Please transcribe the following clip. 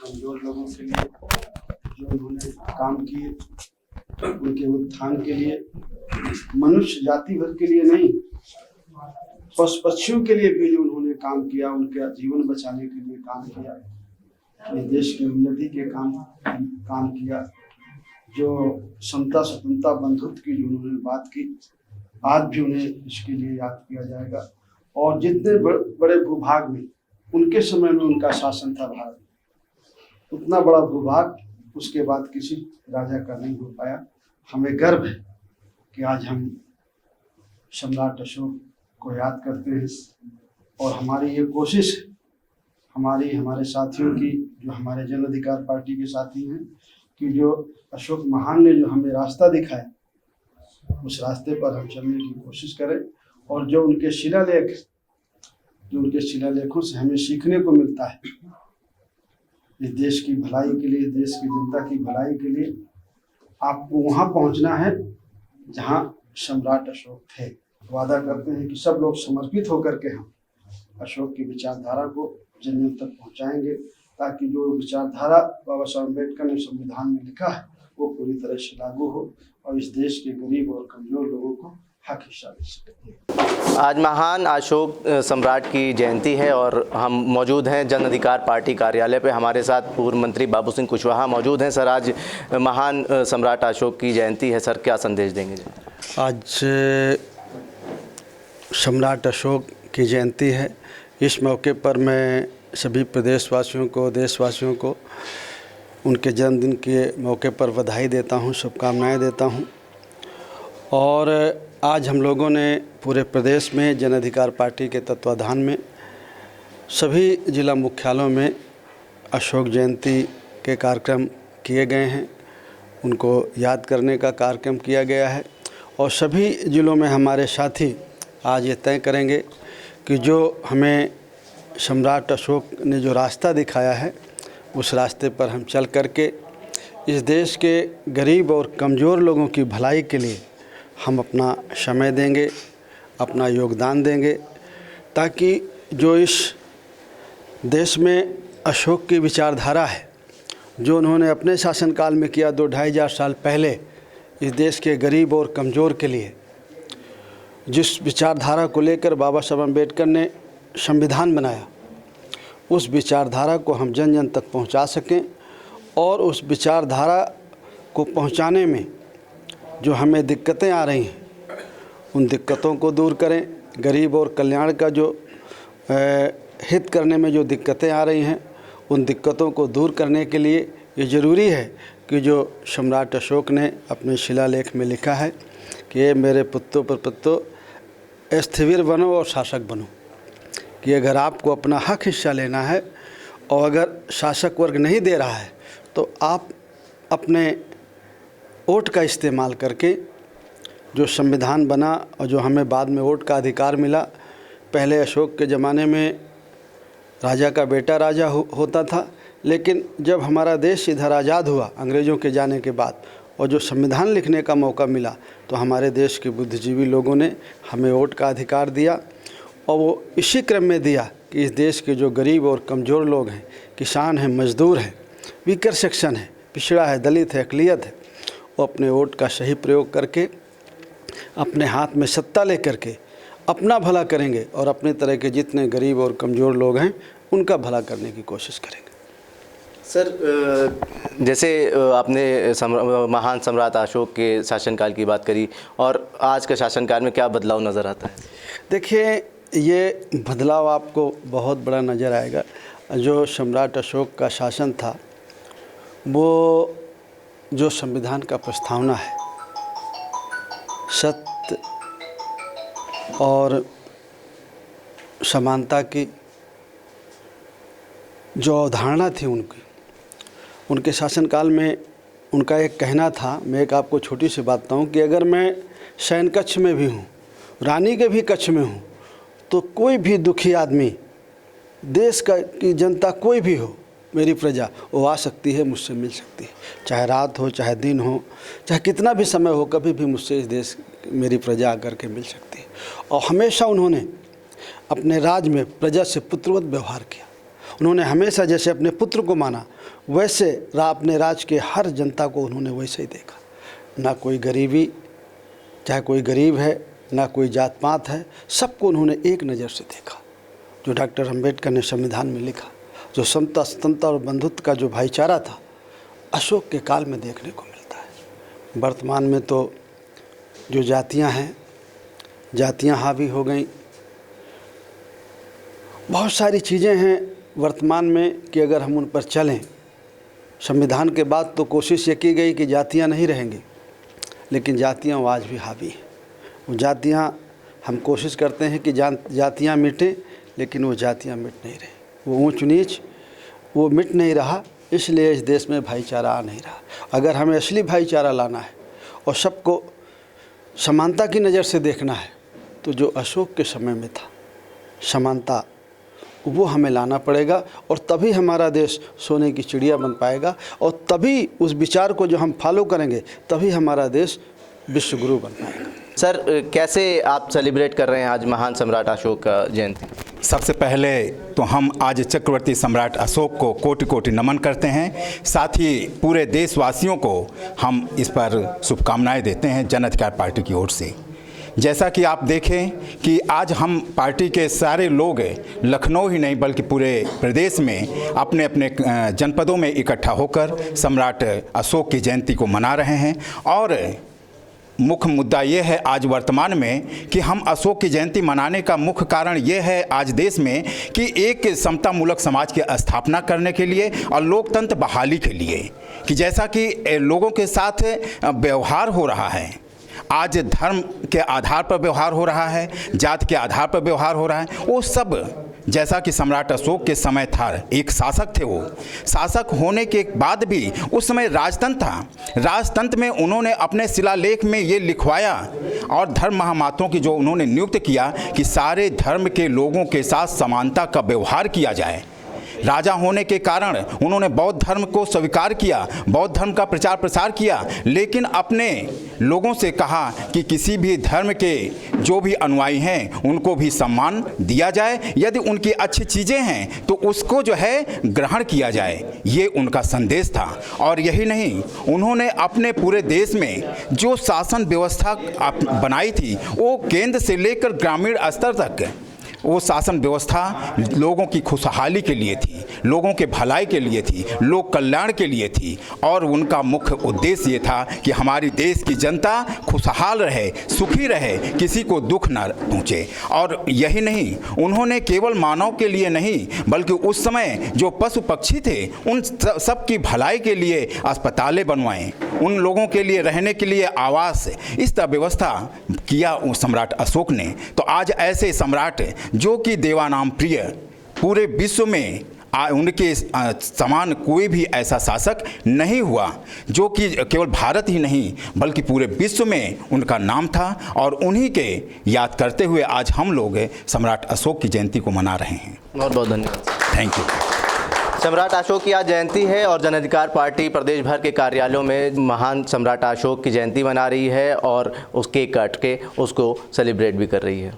कमजोर लोगों के लिए जो उन्होंने काम किए, उनके उत्थान के लिए, मनुष्य जाति भर के लिए नहीं, पशु पक्षियों के लिए भी जो उन्होंने काम किया, उनका जीवन बचाने के लिए काम किया, ये देश की उन्नति के काम किया, जो समता स्वतंत्रता बंधुत्व की जो उन्होंने बात की, आज भी उन्हें इसके लिए याद किया जाएगा। और जितने बड़े भूभाग में उनके समय में उनका शासन था भारत, उतना बड़ा भूभाग उसके बाद किसी राजा का नहीं हो पाया। हमें गर्व है कि आज हम सम्राट अशोक को याद करते हैं, और हमारी ये कोशिश है, हमारे साथियों की, जो हमारे जन अधिकार पार्टी के साथी हैं, कि जो अशोक महान ने जो हमें रास्ता दिखाया, उस रास्ते पर हम चलने की कोशिश करें। और जो उनके शिलालेखों से हमें सीखने को मिलता है, इस देश की भलाई के लिए, देश की जनता की भलाई के लिए आपको वहाँ पहुँचना है जहाँ सम्राट अशोक थे। वादा करते हैं कि सब लोग समर्पित होकर के हम अशोक की विचारधारा को जन जन तक पहुँचाएंगे, ताकि जो विचारधारा बाबा साहब अम्बेडकर ने संविधान में लिखा है वो पूरी तरह से लागू हो और इस देश के गरीब और कमजोर लोगों को हक हिस्सा मिल सके। आज महान अशोक सम्राट की जयंती है और हम मौजूद हैं जन अधिकार पार्टी कार्यालय पे। हमारे साथ पूर्व मंत्री बाबू सिंह कुशवाहा मौजूद हैं। सर, आज महान सम्राट अशोक की जयंती है, सर क्या संदेश देंगे? आज सम्राट अशोक की जयंती है। इस मौके पर मैं सभी प्रदेशवासियों को, देशवासियों को उनके जन्मदिन के मौके पर बधाई देता हूं, शुभकामनाएं देता हूं। और आज हम लोगों ने पूरे प्रदेश में जन अधिकार पार्टी के तत्वाधान में सभी जिला मुख्यालयों में अशोक जयंती के कार्यक्रम किए गए हैं, उनको याद करने का कार्यक्रम किया गया है। और सभी जिलों में हमारे साथी आज ये तय करेंगे कि जो हमें सम्राट अशोक ने जो रास्ता दिखाया है, उस रास्ते पर हम चल करके इस देश के गरीब और कमज़ोर लोगों की भलाई के लिए हम अपना समय देंगे, अपना योगदान देंगे, ताकि जो इस देश में अशोक की विचारधारा है, जो उन्होंने अपने शासनकाल में किया 2-2,500 साल पहले इस देश के गरीब और कमज़ोर के लिए, जिस विचारधारा को लेकर बाबा साहब अम्बेडकर ने संविधान बनाया, उस विचारधारा को हम जन जन तक पहुंचा सकें। और उस विचारधारा को पहुंचाने में जो हमें दिक्कतें आ रही हैं, उन दिक्कतों को दूर करें। गरीब और कल्याण का जो हित करने में जो दिक्कतें आ रही हैं, उन दिक्कतों को दूर करने के लिए ये ज़रूरी है कि जो सम्राट अशोक ने अपने शिलालेख में लिखा है कि ये मेरे पुत्रों प्रपुत्रों, स्थिर बनो और शासक बनो, कि अगर आपको अपना हक हिस्सा लेना है और अगर शासक वर्ग नहीं दे रहा है, तो आप अपने वोट का इस्तेमाल करके जो संविधान बना और जो हमें बाद में वोट का अधिकार मिला, पहले अशोक के ज़माने में राजा का बेटा राजा होता था, लेकिन जब हमारा देश इधर आज़ाद हुआ अंग्रेज़ों के जाने के बाद और जो संविधान लिखने का मौका मिला, तो हमारे देश के बुद्धिजीवी लोगों ने हमें वोट का अधिकार दिया। और वो इसी क्रम में दिया कि इस देश के जो गरीब और कमज़ोर लोग हैं, किसान हैं, मज़दूर हैं, वीकर सेक्शन है, पिछड़ा है, दलित है, अक़लियत है, वो अपने वोट का सही प्रयोग करके अपने हाथ में सत्ता लेकर के अपना भला करेंगे और अपने तरह के जितने गरीब और कमज़ोर लोग हैं उनका भला करने की कोशिश करेंगे। सर, जैसे आपने महान सम्राट अशोक के शासनकाल की बात करी, और आज का शासनकाल में क्या बदलाव नज़र आता है? देखिए, ये बदलाव आपको बहुत बड़ा नज़र आएगा। जो सम्राट अशोक का शासन था, वो जो संविधान का प्रस्तावना है, सत्य और समानता की जो अवधारणा थी उनके शासनकाल में, उनका एक कहना था। मैं एक आपको छोटी सी बात बताऊं कि अगर मैं शयन कक्ष में भी हूं, रानी के भी कक्ष में हूं, तो कोई भी दुखी आदमी, देश का की जनता कोई भी हो, मेरी प्रजा, वो आ सकती है, मुझसे मिल सकती है, चाहे रात हो, चाहे दिन हो, चाहे कितना भी समय हो, कभी भी मुझसे इस देश मेरी प्रजा आकर के मिल सकती है। और हमेशा उन्होंने अपने राज में प्रजा से पुत्रवत व्यवहार किया। उन्होंने हमेशा जैसे अपने पुत्र को माना, वैसे अपने राज के हर जनता को उन्होंने वैसे ही देखा। ना कोई गरीबी, चाहे कोई गरीब है, ना कोई जात पात है, सबको उन्होंने एक नज़र से देखा। जो डॉक्टर अम्बेडकर ने संविधान में लिखा, जो समता, स्वतंत्रता और बंधुत्व का जो भाईचारा था, अशोक के काल में देखने को मिलता है। वर्तमान में तो जो जातियां हैं, जातियां हावी हो गई। बहुत सारी चीज़ें हैं वर्तमान में कि अगर हम उन पर चलें, संविधान के बाद तो कोशिश ये की गई कि जातियां नहीं रहेंगी, लेकिन जातियां आज भी हावी हैं। वो जातियां, हम कोशिश करते हैं कि जातियां मिटें, लेकिन वो जातियां मिट नहीं रही। वो ऊंच नीच वो मिट नहीं रहा, इसलिए इस देश में भाईचारा आ नहीं रहा। अगर हमें असली भाईचारा लाना है और सबको समानता की नज़र से देखना है, तो जो अशोक के समय में था समानता, वो हमें लाना पड़ेगा। और तभी हमारा देश सोने की चिड़िया बन पाएगा, और तभी उस विचार को जो हम फॉलो करेंगे, तभी हमारा देश विश्वगुरु बन पाएगा। सर, कैसे आप सेलिब्रेट कर रहे हैं आज महान सम्राट अशोक का जयंती? सबसे पहले तो हम आज चक्रवर्ती सम्राट अशोक को कोटि कोटि नमन करते हैं। साथ ही पूरे देशवासियों को हम इस पर शुभकामनाएं देते हैं जन अधिकार पार्टी की ओर से। जैसा कि आप देखें कि आज हम पार्टी के सारे लोग लखनऊ ही नहीं बल्कि पूरे प्रदेश में अपने अपने जनपदों में इकट्ठा होकर सम्राट अशोक की जयंती को मना रहे हैं। और मुख्य मुद्दा ये है आज वर्तमान में कि हम अशोक की जयंती मनाने का मुख्य कारण ये है आज देश में कि एक समतामूलक समाज की स्थापना करने के लिए और लोकतंत्र बहाली के लिए, कि जैसा कि लोगों के साथ व्यवहार हो रहा है, आज धर्म के आधार पर व्यवहार हो रहा है, जात के आधार पर व्यवहार हो रहा है, वो सब जैसा कि सम्राट अशोक के समय था, एक शासक थे। वो शासक होने के बाद भी उस समय राजतंत्र था। राजतंत्र में उन्होंने अपने शिलालेख में ये लिखवाया और धर्म महामातों की जो उन्होंने नियुक्त किया कि सारे धर्म के लोगों के साथ समानता का व्यवहार किया जाए। राजा होने के कारण उन्होंने बौद्ध धर्म को स्वीकार किया, बौद्ध धर्म का प्रचार प्रसार किया, लेकिन अपने लोगों से कहा कि किसी भी धर्म के जो भी अनुयायी हैं उनको भी सम्मान दिया जाए, यदि उनकी अच्छी चीज़ें हैं तो उसको जो है ग्रहण किया जाए। ये उनका संदेश था। और यही नहीं, उन्होंने अपने पूरे देश में जो शासन व्यवस्था बनाई थी वो केंद्र से लेकर ग्रामीण स्तर तक वो शासन व्यवस्था लोगों की खुशहाली के लिए थी, लोगों के भलाई के लिए थी, लोक कल्याण के लिए थी। और उनका मुख्य उद्देश्य ये था कि हमारी देश की जनता खुशहाल रहे, सुखी रहे, किसी को दुख न पहुँचे। और यही नहीं, उन्होंने केवल मानव के लिए नहीं बल्कि उस समय जो पशु पक्षी थे उन सब की भलाई के लिए अस्पतालें बनवाएं, उन लोगों के लिए रहने के लिए आवास, इस तरह व्यवस्था किया सम्राट अशोक ने। तो आज ऐसे सम्राट जो कि देवानाम प्रिय, पूरे विश्व में उनके समान कोई भी ऐसा शासक नहीं हुआ, जो कि केवल भारत ही नहीं बल्कि पूरे विश्व में उनका नाम था। और उन्हीं के याद करते हुए आज हम लोग सम्राट अशोक की जयंती को मना रहे हैं। बहुत बहुत धन्यवाद। Thank you. सम्राट अशोक की आज जयंती है और जन अधिकार पार्टी प्रदेश भर के कार्यालयों में महान सम्राट अशोक की जयंती मना रही है और उसके काट के उसको सेलिब्रेट भी कर रही है।